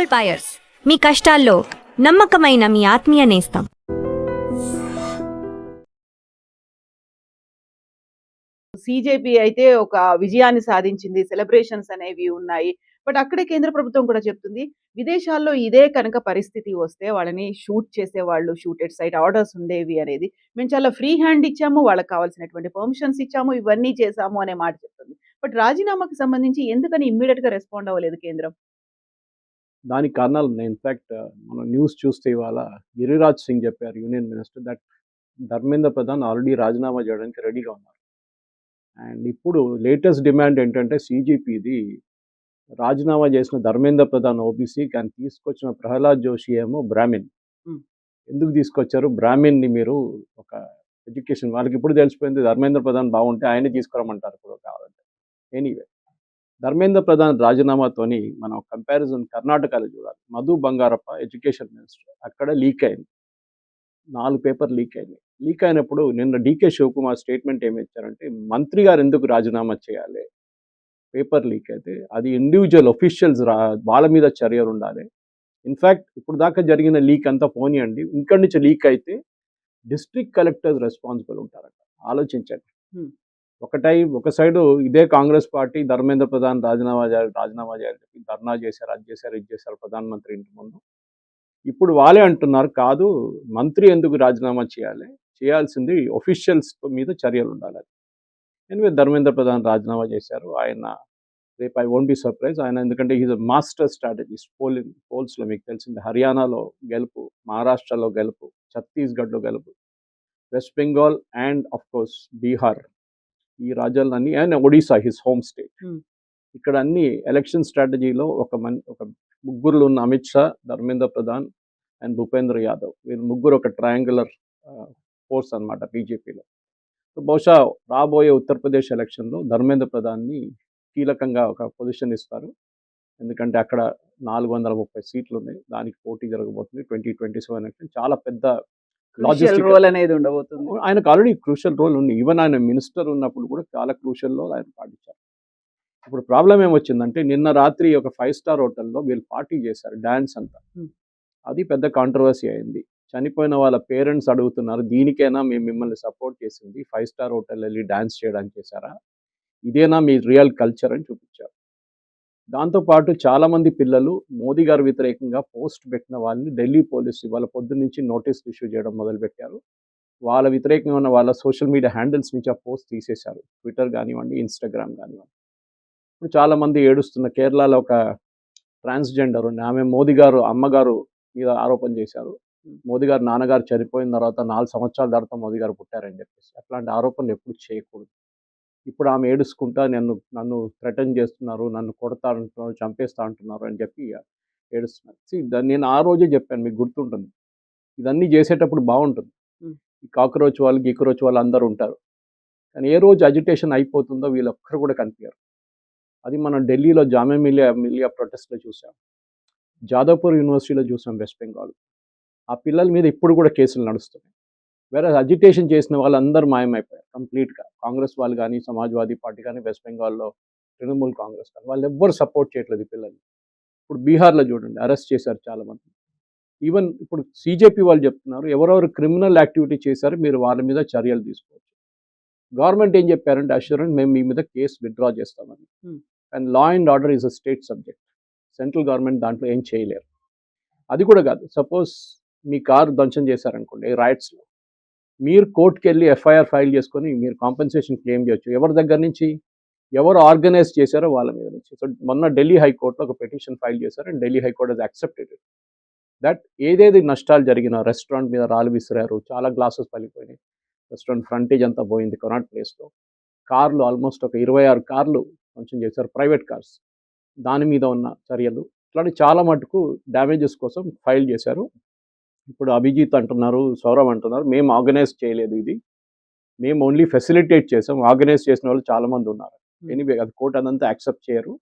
Gold buyers, మీ కష్టాల్లో నమ్మకమైన మీ ఆత్మీయ నేస్తం. సీజేపీ అయితే ఒక విజయాన్ని సాధించింది. సెలబ్రేషన్స్ అనేవి ఉన్నాయి. బట్ అక్కడే కేంద్ర ప్రభుత్వం కూడా చెప్తుంది, విదేశాల్లో ఇదే కనుక పరిస్థితి వస్తే వాళ్ళని షూట్ చేసేవాళ్ళు, షూటెడ్ సైట్ ఆర్డర్స్ ఉండేవి అనేది. మేము చాలా ఫ్రీ హ్యాండ్ ఇచ్చాము, వాళ్ళకి కావాల్సినటువంటి పర్మిషన్స్ ఇచ్చాము, ఇవన్నీ చేశాము అనే మాట చెప్తుంది. బట్ రాజీనామాకి సంబంధించి ఎందుకని ఇమ్మీడియేట్‌గా రెస్పాండ్ అవ్వలేదు కేంద్రం? దానికి కారణాలు ఉన్నాయి. ఇన్‌ఫాక్ట్ మనం న్యూస్ చూస్తే ఇవాళ గిరిరాజ్ సింగ్ చెప్పారు, union minister, that Dharmendra Pradhan already రాజీనామా చేయడానికి రెడీగా ఉన్నారు. అండ్ ఇప్పుడు లేటెస్ట్ డిమాండ్ ఏంటంటే సీజీపీది రాజీనామా చేసిన ధర్మేంద్ర ప్రధాన్ ఓబీసీ, కానీ తీసుకొచ్చిన ప్రహ్లాద్ జోషి ఏమో బ్రాహ్మిన్. ఎందుకు తీసుకొచ్చారు బ్రాహ్మిన్ని? మీరు ఒక ఎడ్యుకేషన్ వాళ్ళకి ఇప్పుడు తెలిసిపోయింది, ధర్మేంద్ర ప్రధాన్ బాగుంటే ఆయనే తీసుకురమ్మంటారు ఇప్పుడు కావాలంటే. ఎనీవే, ధర్మేంద్ర ప్రధాన్ రాజీనామాతోని మనం కంపారిజన్ కర్ణాటకలో చూడాలి. మధు బంగారప్ప ఎడ్యుకేషన్ మినిస్టర్, అక్కడ లీక్ అయింది, 4 పేపర్ లీక్ అయింది. లీక్ అయినప్పుడు నిన్న డీకే శివకుమార్ స్టేట్మెంట్ ఏమి ఇచ్చారంటే, మంత్రి గారు ఎందుకు రాజీనామా చేయాలి, పేపర్ లీక్ అయితే అది ఇండివిజువల్ ఒఫీషియల్స్ వాళ్ళ మీద చర్యలు ఉండాలి. ఇన్ఫ్యాక్ట్ ఇప్పుడు దాకా జరిగిన లీక్ అంతా పోనీయండి, ఇక్కడి నుంచి లీక్ అయితే డిస్ట్రిక్ట్ కలెక్టర్స్ రెస్పాన్సిబుల్ ఉంటారంట. ఆలోచించండి. ఒక సైడు ఇదే కాంగ్రెస్ పార్టీ ధర్మేంద్ర ప్రధాన్ రాజీనామా చేయాలి చెప్పి ధర్నా చేశారు, అది చేశారు, ఇది చేశారు ప్రధానమంత్రి ఇంటి ముందు. ఇప్పుడు వాళ్ళే అంటున్నారు, కాదు మంత్రి ఎందుకు రాజీనామా చేయాలి, చేయాల్సింది ఒఫీషియల్స్ మీద చర్యలు ఉండాలి. ఎనివే ధర్మేంద్ర ప్రధాన్ రాజీనామా చేశారు. ఆయన రేపు ఐ వోంట్ బి సర్ప్రైజ్ ఆయన, ఎందుకంటే ఈజ్ అ మాస్టర్ స్ట్రాటజిస్ట్. పోల్స్లో మీకు తెలిసింది, హర్యానాలో గెలుపు, మహారాష్ట్రలో గెలుపు, ఛత్తీస్గఢ్లో గెలుపు, West Bengal and of course Bihar, ఈ రాజ్యాలన్నీ, and Odisha his home state. ఇక్కడ అన్ని ఎలక్షన్ స్ట్రాటజీలో ఒక ముగ్గురు ఉన్న అమిత్ షా, ధర్మేంద్ర ప్రధాన్ అండ్ భూపేంద్ర యాదవ్, వీళ్ళు ముగ్గురు ఒక ట్రయాంగులర్ ఫోర్స్ అనమాట బీజేపీలో. సో బహుశా రాబోయే ఉత్తరప్రదేశ్ ఎలక్షన్లో ధర్మేంద్ర ప్రధాన్ని కీలకంగా ఒక పొజిషన్ ఇస్తారు. ఎందుకంటే అక్కడ 430 సీట్లు ఉన్నాయి, దానికి పోటీ జరగబోతుంది. 2027 ఎలక్షన్ చాలా పెద్ద లాజిస్టిక్ రోల్ అనేది ఉండబోతుంది. ఆయనకు ఆల్రెడీ క్రూషియల్ రోల్ ఉంది. ఈవెన్ ఆయన మినిస్టర్ ఉన్నప్పుడు కూడా చాలా క్రూషియల్ రోల్ ఆయన పాటించారు. ఇప్పుడు ప్రాబ్లం ఏమొచ్చిందంటే, నిన్న రాత్రి ఒక 5 స్టార్ హోటల్లో వీళ్ళు పార్టీ చేశారు, డ్యాన్స్ అంతా. అది పెద్ద కాంట్రవర్సీ అయింది. చనిపోయిన వాళ్ళ పేరెంట్స్ అడుగుతున్నారు, దీనికైనా మేము మిమ్మల్ని సపోర్ట్ చేసింది, 5 స్టార్ హోటల్ వెళ్ళి డ్యాన్స్ చేయడానికి చేశారా, ఇదేనా మీ రియల్ కల్చర్ అని చూపించారు. దాంతోపాటు చాలామంది పిల్లలు మోదీ గారు వ్యతిరేకంగా పోస్ట్ పెట్టిన వాళ్ళని ఢిల్లీ పోలీసు ఇవాళ పొద్దున్నుంచి నోటీసులు ఇష్యూ చేయడం మొదలుపెట్టారు. వాళ్ళ వ్యతిరేకంగా ఉన్న వాళ్ళ సోషల్ మీడియా హ్యాండిల్స్ నుంచి ఆ పోస్ట్ తీసేశారు, ట్విట్టర్ కానివ్వండి, ఇన్స్టాగ్రామ్ కానివ్వండి. ఇప్పుడు చాలామంది ఏడుస్తున్న, కేరళలో ఒక ట్రాన్స్జెండర్ ఉంది, ఆమె మోదీ గారు అమ్మగారు మీద ఆరోపణ చేశారు, మోదీ గారు నాన్నగారు చనిపోయిన తర్వాత 4 సంవత్సరాల తర్వాత మోదీ గారు పుట్టారని చెప్పేసి. అట్లాంటి ఆరోపణలు ఎప్పుడు చేయకూడదు. ఇప్పుడు ఆమె ఏడుచుకుంటా నన్ను థ్రెటన్ చేస్తున్నారు, నన్ను కొడతా అంటున్నారు, చంపేస్తా అంటున్నారు అని చెప్పి ఏడుస్తున్నారు. నేను ఆ రోజే చెప్పాను, మీకు గుర్తుంటుంది, ఇదన్నీ చేసేటప్పుడు బాగుంటుంది, ఈ కాక్రోచ్ వాళ్ళు గిక్రోచ్ వాళ్ళు అందరూ ఉంటారు, కానీ ఏ రోజు అజిటేషన్ అయిపోతుందో వీళ్ళొక్కరు కూడా కనిపించారు. అది మనం ఢిల్లీలో జామియా మిలియా ప్రొటెస్ట్లో చూసాం, జాదవ్పూర్ యూనివర్సిటీలో చూసాం, వెస్ట్ బెంగాల్. ఆ పిల్లల మీద ఇప్పుడు కూడా కేసులు నడుస్తున్నాయి. వేరే అజిటేషన్ చేసిన వాళ్ళందరూ మాయమైపోయారు కంప్లీట్గా. కాంగ్రెస్ వాళ్ళు కానీ, సమాజ్వాదీ పార్టీ కానీ, వెస్ట్ బెంగాల్లో తృణమూల్ కాంగ్రెస్ కానీ, వాళ్ళు ఎవ్వరు సపోర్ట్ చేయట్లేదు ఈ పిల్లల్ని. ఇప్పుడు బీహార్లో చూడండి, అరెస్ట్ చేశారు చాలామంది. ఈవెన్ ఇప్పుడు సీజేపీ వాళ్ళు చెప్తున్నారు, ఎవరెవరు క్రిమినల్ యాక్టివిటీ చేశారో మీరు వాళ్ళ మీద చర్యలు తీసుకోవచ్చు. గవర్నమెంట్ ఏం చెప్పారంటే, అష్యూరెన్స్ మేము మీ మీద కేసు విత్డ్రా చేస్తామని. And law and order is a state subject, central government దాంట్లో ఏం చేయలేరు. అది కూడా కాదు, సపోజ్ మీ కారు ధ్వంసం చేశారనుకోండి రైట్స్లో, మీరు కోర్టుకి వెళ్ళి ఎఫ్ఐఆర్ ఫైల్ చేసుకొని మీరు కాంపెన్సేషన్ క్లెయిమ్ చేయొచ్చు. ఎవరి దగ్గర నుంచి, ఎవరు ఆర్గనైజ్ చేశారో వాళ్ళ మీద నుంచి. సో మొన్న ఢిల్లీ హైకోర్టులో ఒక పిటిషన్ ఫైల్ చేశారు, and Delhi high court has accepted it that ఏదేది నష్టాలు జరిగిన, రెస్టారెంట్ మీద రాళ్ళు విసిరారు, చాలా గ్లాసెస్ పలిపోయినాయి, రెస్టారెంట్ ఫ్రంటేజ్ అంతా పోయింది కొనాట్ ప్లేస్లో, కార్లు ఆల్మోస్ట్ ఒక 26 కార్లు కొంచెం చేశారు, ప్రైవేట్ కార్స్, దాని మీద ఉన్న చర్యలు, ఇట్లాంటి చాలా మటుకు డ్యామేజెస్ కోసం ఫైల్ చేశారు. ఇప్పుడు అభిజిత్ అంటున్నారు, సౌరవ్ అంటున్నారు, మేము ఆర్గనైజ్ చేయలేదు, ఇది మేము ఓన్లీ ఫెసిలిటేట్ చేసాం, ఆర్గనైజ్ చేసిన వాళ్ళు చాలామంది ఉన్నారు. ఎనీవే అది కోర్టు అదంతా యాక్సెప్ట్ చేయరు.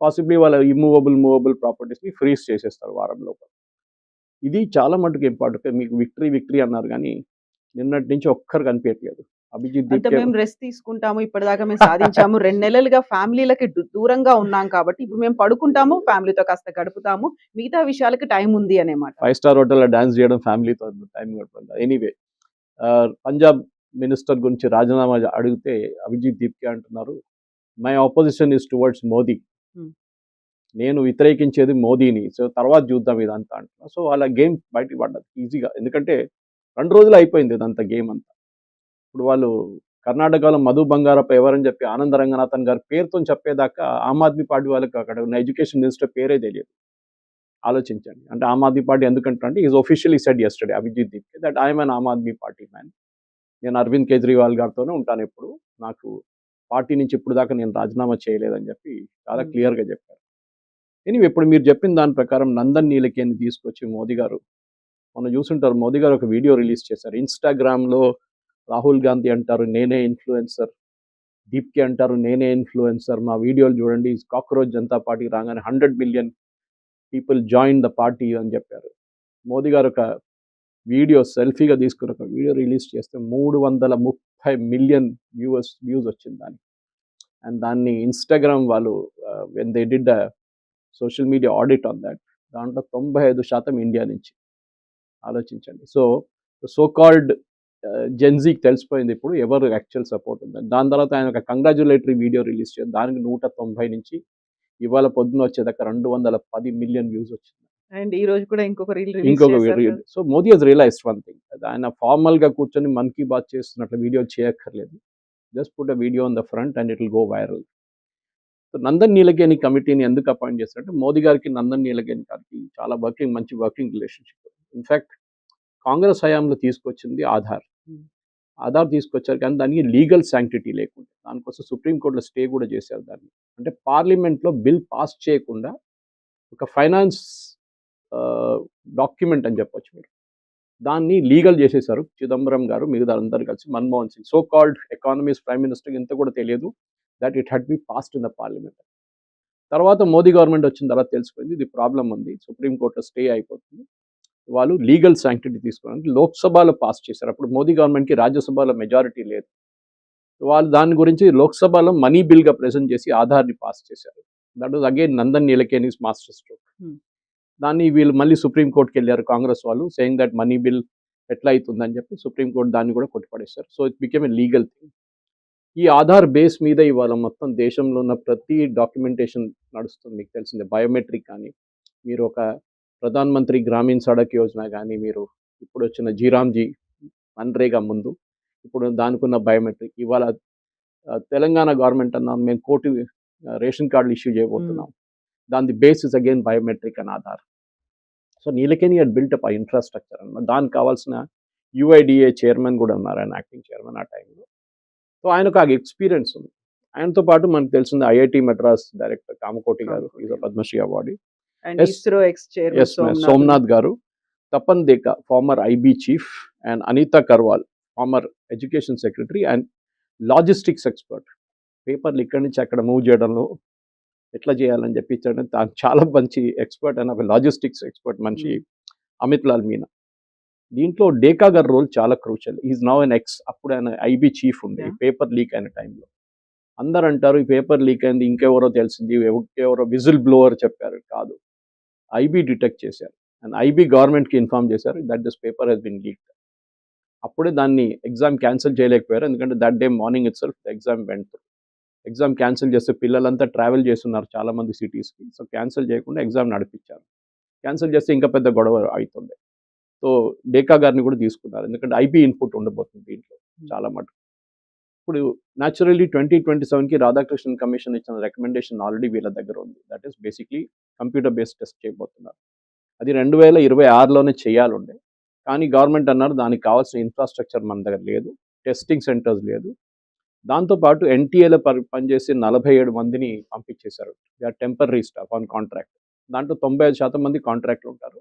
పాసిబ్లీ వాళ్ళ మూవబుల్ ప్రాపర్టీస్ని ఫ్రీజ్ చేసేస్తారు వారం లోపల. ఇది చాలా మటుకు ఇంపార్టెంట్. మీకు విక్టరీ అన్నారు, కానీ నిన్నటి నుంచి ఒక్కరు కనిపించట్లేదు. అభిజిత్ అంటే దీప్కే మేము రెస్ట్ తీసుకుంటాము. ఇప్పటిదాకా మేము సాధించాము. 2 నెలలుగా ఫ్యామిలీలకి దూరంగా ఉన్నాం కాబట్టి ఇప్పుడు మేము పడుకుంటాము. ఫ్యామిలీతో కాస్త గడుపుతాము. మిగతా విషయాలకి టైం ఉంది అనే మాట. 5 స్టార్ హోటల్‌లో డాన్స్ చేయడం ఫ్యామిలీతో టైం గడపడం. ఎనీవే పంజాబ్ మినిస్టర్ గురించి రాజీనామా అడిగితే అభిజిత్ దీప్కే అంటున్నారు, my opposition is towards Modi. హ్మ్. నేను వ్యతిరేకించేది మోదీని. సో తర్వాత చూద్దాం ఇదంతా అంటున్నా. సో వాళ్ళ గేమ్ బయటికి పడ్డది ఈజీగా. ఎందుకంటే 2 రోజులు అయిపోయింది ఇదంతా గేమ్ అంతా. ఇప్పుడు వాళ్ళు కర్ణాటకలో మధు బంగారప్ప ఎవరని చెప్పి ఆనంద రంగనాథన్ గారి పేరుతో చెప్పేదాకా ఆమ్ ఆద్మీ పార్టీ వాళ్ళకి అక్కడ ఉన్న ఎడ్యుకేషన్ మినిస్టర్ పేరే తెలియదు. ఆలోచించండి. అంటే ఆమ్ ఆద్మీ పార్టీ ఎందుకంటే is officially said yesterday Abhijit Dipke that I am an Aam Aadmi Party man. నేను అరవింద్ కేజ్రీవాల్ గారితోనే ఉంటాను ఎప్పుడు. నాకు పార్టీ నుంచి ఇప్పుడు దాకా నేను రాజీనామా చేయలేదని చెప్పి చాలా హ్మ్. క్లియర్‌గా చెప్పారు. ఎనీవే ఇప్పుడు మీరు చెప్పిన దాని ప్రకారం నందన్ నీలకేని తీసుకొచ్చి మోదీ గారు మొన్న చూసుంటారు. మోదీ గారు ఒక వీడియో రిలీజ్ చేశారు. ఇన్‌స్టాగ్రామ్‌లో రాహుల్ గాంధీ అంటారు నేనే ఇన్‌ఫ్లుయెన్సర్. దీప్కే అంటారు నేనే ఇన్‌ఫ్లుయెన్సర్. మా వీడియోలు చూడండి కాక్రోచ్ జనతా పార్టీ రాగానే 100 million people join the party అని చెప్పారు. మోదీ గారు ఒక వీడియో సెల్ఫీగా తీసుకుని ఒక వీడియో రిలీజ్ చేస్తే 330 మిలియన్ వ్యూస్ వచ్చింది దానికి. అండ్ దాన్ని ఇన్‌స్టాగ్రామ్ వాళ్ళు when they did the social media audit on that దాంట్లో 95% ఇండియా నుంచి. ఆలోచించండి. సో కాల్డ్ జెన్‌జీకి తెలిసిపోయింది ఇప్పుడు ఎవరు యాక్చువల్ సపోర్ట్ ఉందని. దాని తర్వాత ఆయన ఒక కంగ్రాచ్యులేటరీ వీడియో రిలీజ్ చేశారు. దానికి 190 నుంచి ఇవాళ పొద్దున వచ్చేదాకా 210 మిలియన్ వ్యూస్ వచ్చింది. అండ్ ఈ రోజు కూడా ఇంకొక రీల్ రిలీజ్ ఇంకొక చేశారు కదా! So Modi has realised one thing. ఆయన ఫార్మల్‌గా కూర్చొని మన్ కీ బాత్ చేస్తున్నట్లు వీడియో చేయక్కర్లేదు. Just put a video on the front and it will go viral. So Nandan Nilekani కమిటీని ఎందుకు అపాయింట్ చేశారంటే మోదీ గారికి నందన్ నీలకేని గారికి చాలా మంచి వర్కింగ్ రిలేషన్‌షిప్. ఇన్‌ఫాక్ట్ కాంగ్రెస్ హయాంలో తీసుకొచ్చింది ఆధార్. హ్మ్. ఆధార్ తీసుకొచ్చారు కానీ దానికి లీగల్ శాంక్టిటీ లేకుండా. దానికోసం సుప్రీం కోర్ట్‌లో స్టే కూడా చేశారు దాన్ని. అంటే పార్లమెంట్‌లో బిల్ పాస్ చేయకుండా ఒక ఫైనాన్స్ డాక్యుమెంట్ అని చెప్పొచ్చు మీరు. దాన్ని లీగల్ చేసేశారు చిదంబరం గారు మిగతా అందరూ కలిసి. Manmohan Singh so called economies prime మినిస్టర్‌కి ఇంత కూడా తెలియదు that it had be passed in the parliament. తర్వాత మోదీ గవర్నమెంట్ వచ్చిన తర్వాత తెలిసిపోయింది ఇది ప్రాబ్లమ్ ఉంది. సుప్రీం కోర్ట్‌లో స్టే అయిపోతుంది. వాళ్ళు లీగల్ శాంక్టిటీ తీసుకోవడానికి లోక్సభలో పాస్ చేశారు. అప్పుడు మోదీ గవర్నమెంట్‌కి రాజ్యసభలో మెజారిటీ లేదు. వాళ్ళు దాని గురించి లోక్సభలో మనీ బిల్‌గా ప్రెజెంట్ చేసి ఆధార్‌ని పాస్ చేశారు. That was again Nandan Nilekani's master stroke. Hmm. దాన్ని వీళ్ళు మళ్ళీ సుప్రీం కోర్ట్‌కి వెళ్ళారు కాంగ్రెస్ వాళ్ళు సేయింగ్ దట్ మనీ బిల్ ఎట్లా అవుతుందని చెప్పి సుప్రీం కోర్ట్ దాన్ని కూడా కొట్టిపడేశారు. So it became a legal thing. ఈ ఆధార్ బేస్ మీద ఇవాళ మొత్తం దేశంలో ఉన్న ప్రతి డాక్యుమెంటేషన్ నడుస్తుంది. మీకు తెలిసిందే బయోమెట్రిక్ కానీ మీరు ఒక ప్రధాన్ మంత్రి గ్రామీణ్ సడక్ యోజన కానీ మీరు ఇప్పుడు వచ్చిన జీరామ్జీ మన్రేగా ముందు ఇప్పుడు దానికున్న బయోమెట్రిక్ ఇవాళ తెలంగాణ గవర్నమెంట్ అన్నాం మేము కోటి రేషన్ కార్డులు ఇష్యూ చేయబోతున్నాం. దాని basis again biometric and Aadhaar. So Nilekani had built up ఆ ఇన్ఫ్రాస్ట్రక్చర్ అన్నమాట. దానికి కావాల్సిన యుఐడిఏ చైర్మన్ కూడా ఉన్నారు ఆయన యాక్టింగ్ చైర్మన్ ఆ టైంలో. సో ఆయనకు ఆ ఎక్స్పీరియన్స్ ఉంది. ఆయనతో పాటు మనకు తెలిసింది ఐఐటి మెడ్రాస్ డైరెక్టర్ కామకోటి గారు is a Padmashri awardee. And Yes. ISRO ex chairman S Somanath గారు, Tapan Deka former IB chief and Anita Karwal former education secretary and logistics expert. పేపర్లు ఇక్కడి నుంచి అక్కడ మూవ్ చేయడంలో ఎట్లా చేయాలని చెప్పి చాలా మంచి ఎక్స్పర్ట్ అండ్ ఒక లాజిస్టిక్స్ ఎక్స్పర్ట్ మనిషి అమిత్ లాల్ మీనా. దీంట్లో డేకా గారి రోల్ చాలా క్రూషియల్. ఈజ్ నౌ ఎన్ ఎక్స్. అప్పుడు ఆయన ఐబీ చీఫ్ ఉంది Yeah. పేపర్ లీక్ అయిన టైంలో. అందరు అంటారు ఈ పేపర్ లీక్ అయింది ఇంకెవరో తెలిసింది ఎవరో విజిల్ బ్లోవర్ చెప్పారు. కాదు, ఐబీ డిటెక్ట్ చేశారు అండ్ ఐబీ గవర్నమెంట్కి ఇన్ఫార్మ్ చేశారు that this paper has been leaked. అప్పుడే దాన్ని ఎగ్జామ్ క్యాన్సిల్ చేయలేకపోయారు ఎందుకంటే that day morning itself the exam went through. Exam cancel చేస్తే పిల్లలంతా ట్రావెల్ చేస్తున్నారు చాలామంది సిటీస్కి. సో క్యాన్సిల్ చేయకుండా ఎగ్జామ్ నడిపించారు. క్యాన్సిల్ చేస్తే ఇంకా పెద్ద గొడవ అవుతుండే. సో డేకా గారిని కూడా తీసుకున్నారు ఎందుకంటే ఐబీ ఇన్పుట్ ఉండబోతుంది దీంట్లో చాలా మటుకు. ఇప్పుడు న్యాచురల్లీ 2027కి రాధాకృష్ణన్ కమిషన్ ఇచ్చిన రికమెండేషన్ ఆల్రెడీ వీళ్ళ దగ్గర ఉంది. That is basically computer based test చేయబోతున్నారు. అది 2026లోనే చేయాలండే. కానీ గవర్నమెంట్ అన్నారు దానికి కావాల్సిన ఇన్ఫ్రాస్ట్రక్చర్ మన దగ్గర లేదు, టెస్టింగ్ సెంటర్స్ లేదు. దాంతోపాటు ఎన్టీఏలో పనిచేసి 47 మందిని పంపించేశారు. They are temporary staff on contract. దాంట్లో 95% మంది కాంట్రాక్ట్లు ఉంటారు.